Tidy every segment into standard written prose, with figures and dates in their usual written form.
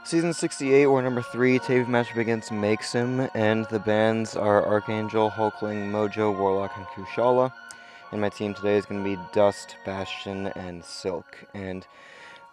Season 68, or number 3, Tave matchup against MCoC, and the bans are Archangel, Hulkling, Mojo, Warlock, and Kushala. And my team today is going to be Dust, Bastion, and Silk. And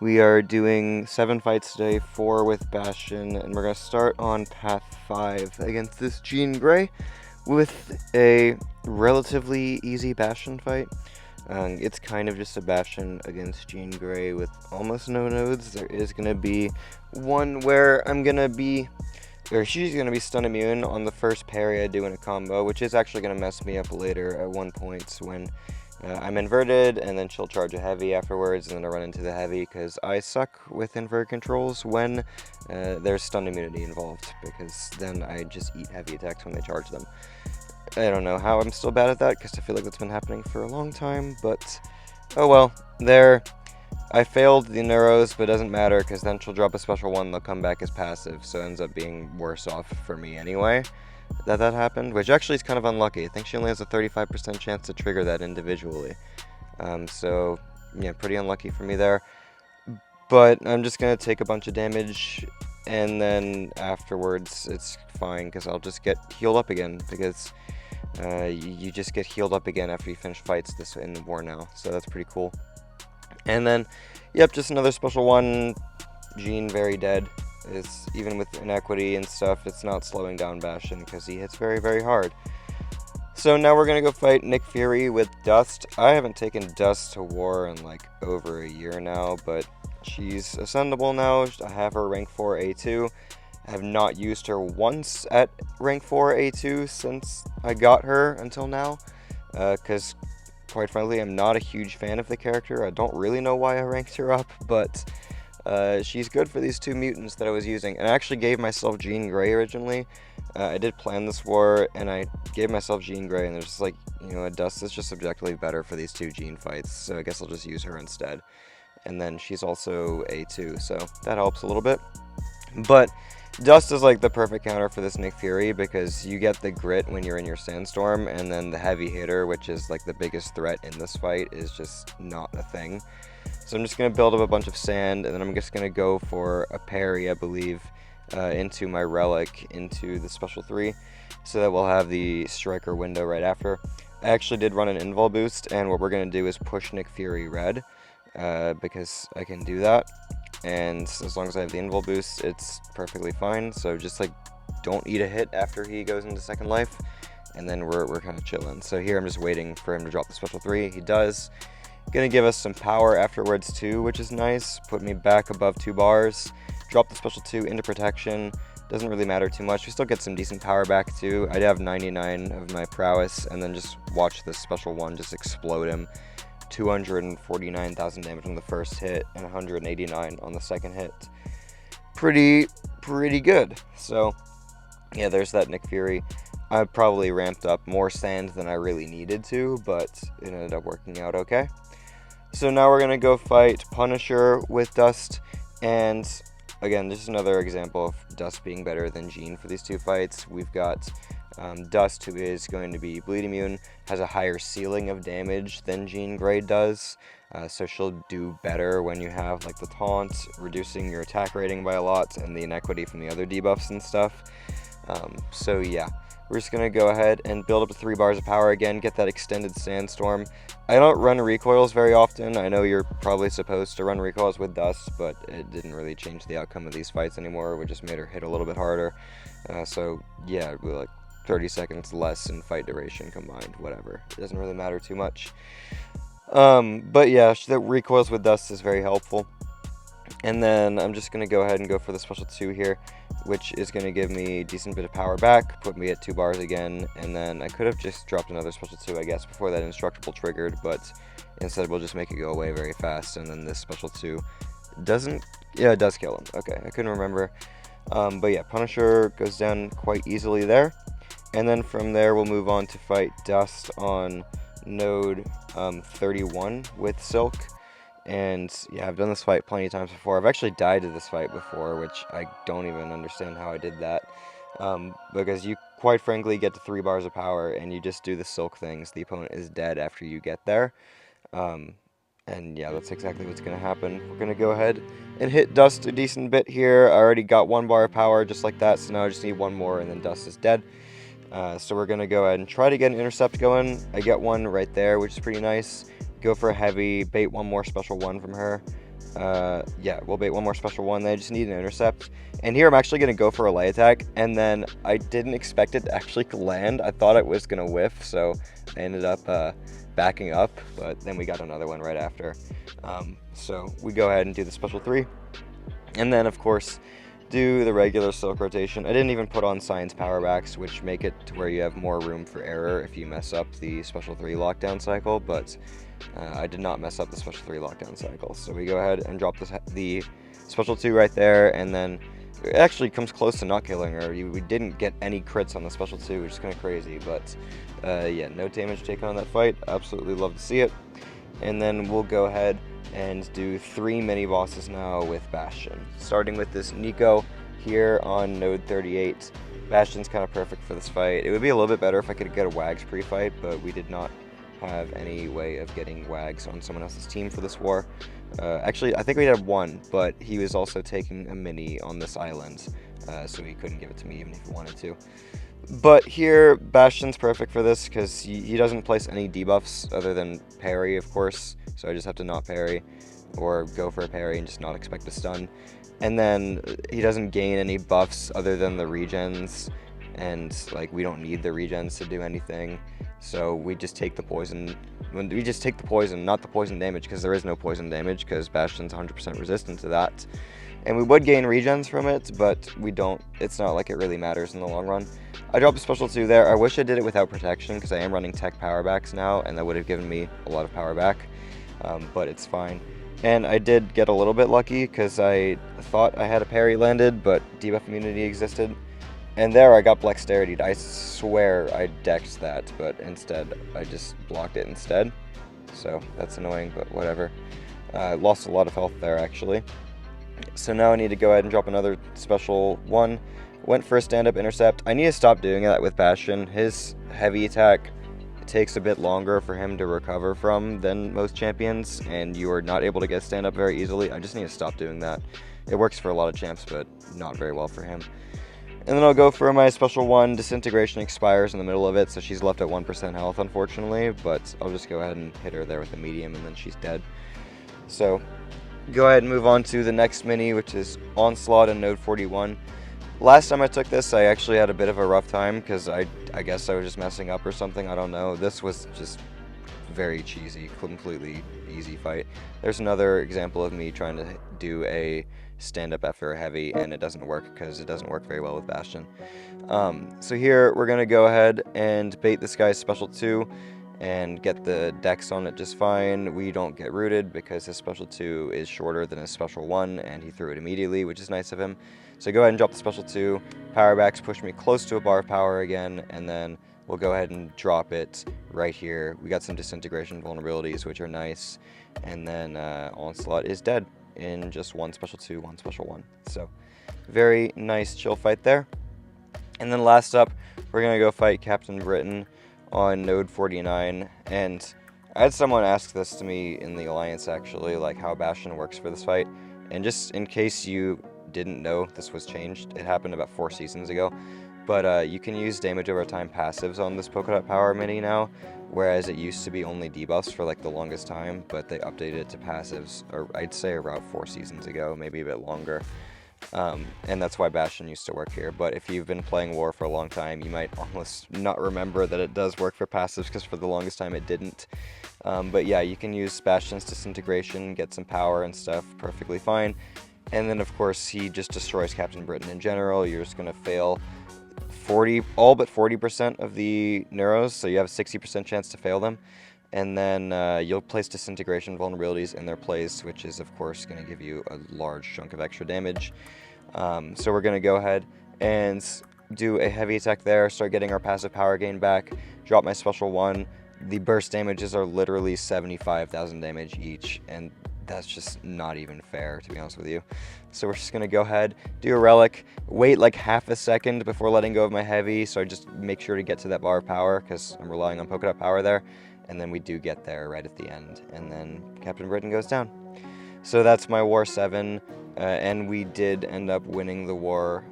we are doing 7 fights today, 4 with Bastion, and we're going to start on Path 5 against this Jean Grey with a relatively easy Bastion fight. It's kind of just a Bastion against Jean Grey with almost no nodes. There is going to be one where she's going to be stun immune on the first parry I do in a combo, which is actually going to mess me up later at one point when I'm inverted, and then she'll charge a heavy afterwards, and then I run into the heavy because I suck with invert controls when there's stun immunity involved, because then I just eat heavy attacks when they charge them. I don't know how I'm still bad at that, because I feel like that's been happening for a long time, but oh well. I failed the Neuros, but it doesn't matter, because then she'll drop a special one, they'll come back as passive, so it ends up being worse off for me anyway that happened, which actually is kind of unlucky. I think she only has a 35% chance to trigger that individually. So, yeah, pretty unlucky for me there. But I'm just going to take a bunch of damage, and then afterwards it's fine, because I'll just get healed up again, because you just get healed up again after you finish fights in the war now, so that's pretty cool. And then, yep, just another special one. Jean very dead. Even with inequity and stuff, it's not slowing down Bastion because he hits very, very hard. So now we're going to go fight Nick Fury with Dust. I haven't taken Dust to war in like over a year now, but she's ascendable now. I have her rank 4 A2. I have not used her once at rank 4 A2 since I got her until now, because quite frankly, I'm not a huge fan of the character. I don't really know why I ranked her up, but she's good for these 2 mutants that I was using. And I actually gave myself Jean Grey originally. I did plan this war, and I gave myself Jean Grey, and there's just like, Dust is just objectively better for these 2 Jean fights, so I guess I'll just use her instead. And then she's also A2, so that helps a little bit. But Dust is like the perfect counter for this Nick Fury, because you get the grit when you're in your Sandstorm, and then the heavy hitter, which is like the biggest threat in this fight, is just not a thing. So I'm just going to build up a bunch of sand, and then I'm just going to go for a parry, I believe, into my relic, into the special 3, so that we'll have the striker window right after. I actually did run an invul boost, and what we're going to do is push Nick Fury red, because I can do that. And as long as I have the invul boost, it's perfectly fine. So just like, don't eat a hit after he goes into second life, and then we're kind of chilling. So here I'm just waiting for him to drop the special 3. He does. Gonna give us some power afterwards too, which is nice. Put me back above 2 bars. Drop the special 2 into protection. Doesn't really matter too much. We still get some decent power back too. I'd have 99 of my prowess, and then just watch this special 1 just explode him. 249,000 damage on the first hit and 189 on the second hit. Pretty good. So yeah, there's that Nick Fury. I probably ramped up more sand than I really needed to, but it ended up working out okay. So now we're gonna go fight Punisher with Dust, and again, this is another example of Dust being better than Jean for these 2 fights. We've got Dust, who is going to be bleed immune, has a higher ceiling of damage than Jean Grey does, so she'll do better when you have like the taunt, reducing your attack rating by a lot, and the inequity from the other debuffs and stuff. So yeah, we're just going to go ahead and build up to 3 bars of power again, get that extended Sandstorm. I don't run recoils very often. I know you're probably supposed to run recoils with Dust, but it didn't really change the outcome of these fights anymore. We just made her hit a little bit harder. So yeah, we're like 30 seconds less in fight duration combined, whatever. It doesn't really matter too much. But yeah, the recoils with Dust is very helpful. And then I'm just going to go ahead and go for the special 2 here, which is going to give me a decent bit of power back, put me at 2 bars again, and then I could have just dropped another special 2, I guess, before that indestructible triggered, but instead we'll just make it go away very fast, and then this special 2 doesn't, yeah, it does kill him. Okay, I couldn't remember. But yeah, Punisher goes down quite easily there, and then from there we'll move on to fight Dust on node 31 with Silk. And yeah, I've done this fight plenty of times before. I've actually died to this fight before, which I don't even understand how I did that. Because you, quite frankly, get to 3 bars of power, and you just do the Silk things. The opponent is dead after you get there. And yeah, that's exactly what's going to happen. We're going to go ahead and hit Dust a decent bit here. I already got 1 bar of power just like that, so now I just need 1 more and then Dust is dead. So we're going to go ahead and try to get an intercept going. I get one right there, which is pretty nice. Go for a heavy, bait 1 more special 1 from her. Yeah, we'll bait 1 more special 1. Then I just need an intercept. And here I'm actually going to go for a light attack, and then I didn't expect it to actually land. I thought it was going to whiff, so I ended up backing up, but then we got another one right after. So we go ahead and do the special 3. And then, of course, do the regular silk rotation. I didn't even put on science powerbacks, which make it to where you have more room for error if you mess up the special 3 lockdown cycle, but I did not mess up the special 3 lockdown cycle. So we go ahead and drop the special 2 right there, and then it actually comes close to not killing her. We didn't get any crits on the special 2, which is kind of crazy, but yeah, no damage taken on that fight. Absolutely love to see it. And then we'll go ahead and do 3 mini bosses now with Bastion. Starting with this Nico here on node 38. Bastion's kind of perfect for this fight. It would be a little bit better if I could get a Wags pre-fight, but we did not have any way of getting Wags on someone else's team for this war. Actually, I think we had 1, but he was also taking a mini on this island, so he couldn't give it to me even if he wanted to. But here, Bastion's perfect for this because he doesn't place any debuffs other than parry, of course. So I just have to not parry or go for a parry and just not expect a stun. And then he doesn't gain any buffs other than the regens, and like we don't need the regens to do anything. So we just take the poison. We just take the poison, not the poison damage, because there is no poison damage because Bastion's 100% resistant to that. And we would gain regens from it, but we don't. It's not like it really matters in the long run. I dropped a special 2 there. I wish I did it without protection because I am running tech power backs now, and that would have given me a lot of power back, but it's fine. And I did get a little bit lucky because I thought I had a parry landed, but debuff immunity existed. And there I got Blexterity'd. I swear I decked that, but instead I just blocked it instead. So that's annoying, but whatever. Lost a lot of health there, actually. So now I need to go ahead and drop another special 1. Went for a stand-up intercept. I need to stop doing that with Bastion. His heavy attack takes a bit longer for him to recover from than most champions, and you are not able to get stand-up very easily. I just need to stop doing that. It works for a lot of champs, but not very well for him. And then I'll go for my special 1. Disintegration expires in the middle of it, so she's left at 1% health, unfortunately, but I'll just go ahead and hit her there with a medium, and then she's dead. So go ahead and move on to the next mini, which is Onslaught in node 41. Last time I took this, I actually had a bit of a rough time because I guess I was just messing up or something. I don't know. This was just very cheesy, completely easy fight. There's another example of me trying to do a stand-up after a heavy, and it doesn't work because it doesn't work very well with Bastion. So here, we're going to go ahead and bait this guy's special 2 and get the dex on it just fine. We don't get rooted because his special 2 is shorter than his special 1, and he threw it immediately, which is nice of him. So go ahead and drop the special 2. Powerbacks push me close to a bar of power again, and then we'll go ahead and drop it right here. We got some disintegration vulnerabilities, which are nice, and then Onslaught is dead in just 1 special 2, 1 special 1. So very nice chill fight there. And then last up, we're going to go fight Captain Britain on node 49, and I had someone ask this to me in the Alliance, actually, like how Bastion works for this fight. And just in case you didn't know, this was changed. It happened about 4 seasons ago. But you can use damage over time passives on this Polka Dot Power mini now, whereas it used to be only debuffs for like the longest time, but they updated it to passives, or I'd say about 4 seasons ago, maybe a bit longer. And that's why Bastion used to work here. But if you've been playing War for a long time, you might almost not remember that it does work for passives, because for the longest time it didn't. But yeah, you can use Bastion's Disintegration, get some power and stuff perfectly fine. And then of course he just destroys Captain Britain in general. You're just going to fail all but 40% of the neuros, so you have a 60% chance to fail them. And then you'll place disintegration vulnerabilities in their place, which is of course going to give you a large chunk of extra damage. So we're going to go ahead and do a heavy attack there, start getting our passive power gain back, drop my special 1. The burst damages are literally 75,000 damage each, and that's just not even fair, to be honest with you. So we're just going to go ahead, do a relic, wait like half a second before letting go of my heavy, so I just make sure to get to that bar of power, because I'm relying on Polka Dot Power there. and then we do get there right at the end, and then Captain Britain goes down. So that's my War 7, and we did end up winning the war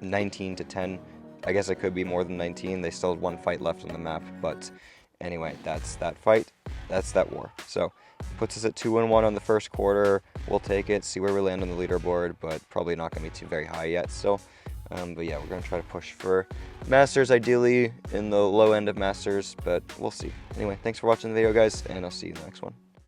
19-10. I guess it could be more than 19. They still had one fight left on the map, but anyway, that's that fight. That's that war. So puts us at 2-1 on the first quarter. We'll take it, see where we land on the leaderboard, but probably not going to be too very high yet still. But yeah, we're going to try to push for Masters, ideally in the low end of Masters, but we'll see. Anyway, thanks for watching the video, guys, and I'll see you in the next one.